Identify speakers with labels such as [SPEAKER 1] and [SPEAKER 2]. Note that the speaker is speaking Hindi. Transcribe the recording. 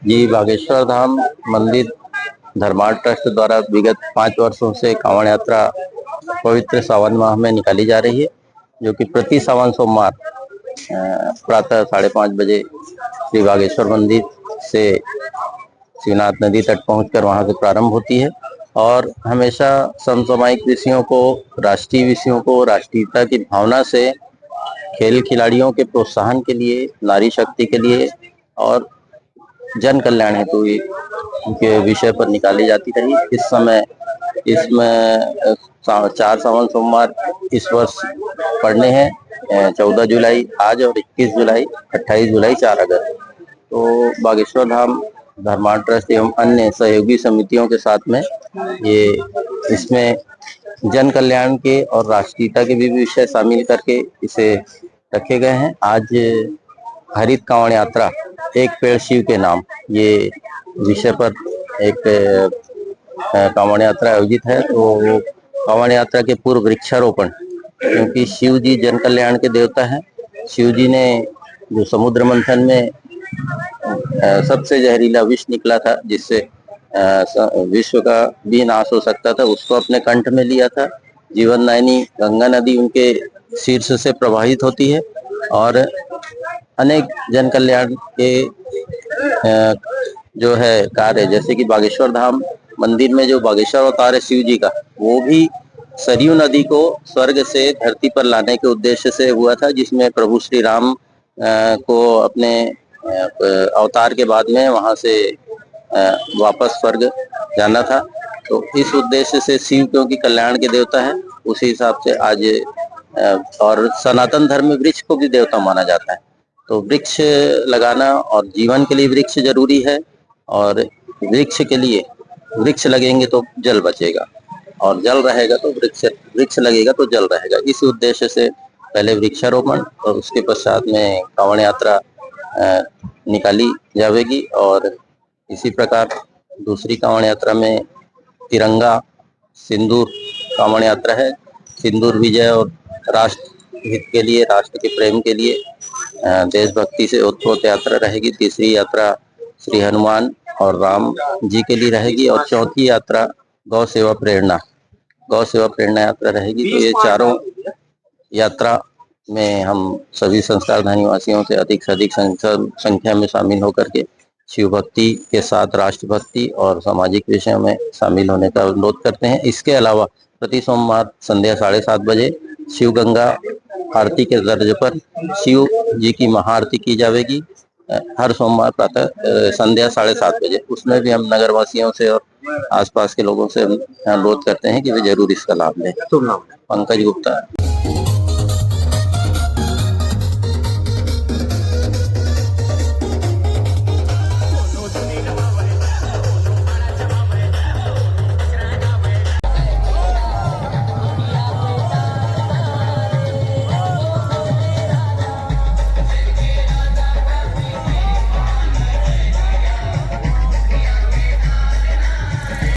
[SPEAKER 1] जी, बागेश्वर धाम मंदिर धर्मार्थ ट्रस्ट द्वारा विगत 5 वर्षों से कांवड़ यात्रा पवित्र सावन माह में निकाली जा रही है, जो कि प्रति सावन सोमवार प्रातः 5:30 बजे श्री बागेश्वर मंदिर से शिवनाथ नदी तट पहुंचकर वहां से प्रारंभ होती है और हमेशा समसामयिक विषयों को, राष्ट्रीय विषयों को, राष्ट्रीयता की भावना से खेल खिलाड़ियों के प्रोत्साहन के लिए, नारी शक्ति के लिए और जन कल्याण हेतु के विषय पर निकाली जाती रही। इस समय इसमें 4 सावन सोमवार इस वर्ष पड़ने हैं, 14 जुलाई आज और 21 जुलाई, 28 जुलाई, 4 अगस्त। तो बागेश्वर धाम धर्मार्थ ट्रस्ट एवं अन्य सहयोगी समितियों के साथ में ये इसमें जन कल्याण के और राष्ट्रीयता के भी विषय शामिल करके इसे रखे गए हैं। आज हरित कांवड़ यात्रा, एक पेड़ शिव के नाम, ये विषय पर एक कांवड़ यात्रा आयोजित है। तो कांवड़ यात्रा के पूर्व वृक्षारोपण, क्योंकि शिव जी जन कल्याण के देवता हैं। शिव जी ने जो समुद्र मंथन में सबसे जहरीला विष निकला था, जिससे विश्व का भी नाश हो सकता था, उसको अपने कंठ में लिया था। जीवनदायिनी गंगा नदी उनके शीर्ष से प्रवाहित होती है और अनेक जन कल्याण के जो है कार्य, जैसे कि बागेश्वर धाम मंदिर में जो बागेश्वर अवतार है शिव जी का, वो भी सरयू नदी को स्वर्ग से धरती पर लाने के उद्देश्य से हुआ था, जिसमें प्रभु श्री राम को अपने अवतार के बाद में वहां से वापस स्वर्ग जाना था। तो इस उद्देश्य से शिव क्योंकि कल्याण के देवता है, उसी हिसाब से आज और सनातन धर्म में वृक्ष को भी देवता माना जाता है। तो वृक्ष लगाना और जीवन के लिए वृक्ष जरूरी है और वृक्ष के लिए, वृक्ष लगेंगे तो जल बचेगा और जल रहेगा तो वृक्ष लगेगा तो जल रहेगा। इस उद्देश्य से पहले वृक्षारोपण और उसके पश्चात में कांवड़ यात्रा निकाली जाएगी। और इसी प्रकार दूसरी कांवड़ यात्रा में तिरंगा सिंदूर कांवड़ यात्रा है। सिंदूर विजय और राष्ट्र हित के लिए, राष्ट्र के प्रेम के लिए देशभक्ति से ओतप्रोत यात्रा रहेगी। तीसरी यात्रा श्री हनुमान और राम जी के लिए रहेगी और चौथी यात्रा गौ सेवा प्रेरणा यात्रा रहेगी। तो ये चारों यात्रा में हम सभी संस्कारधानी वासियों से अधिक संख्या में शामिल होकर के शिव भक्ति के साथ राष्ट्रभक्ति और सामाजिक विषयों में शामिल होने का अनुरोध करते हैं। इसके अलावा प्रति सोमवार संध्या 7:30 बजे शिव गंगा आरती के दर्ज पर शिव जी की महाआरती की जाएगी हर सोमवार प्रातः संध्या 7:30 बजे। उसमें भी हम नगर वासियों से और आसपास के लोगों से अनुरोध करते हैं कि वे जरूर इसका लाभ लें। पंकज गुप्ता।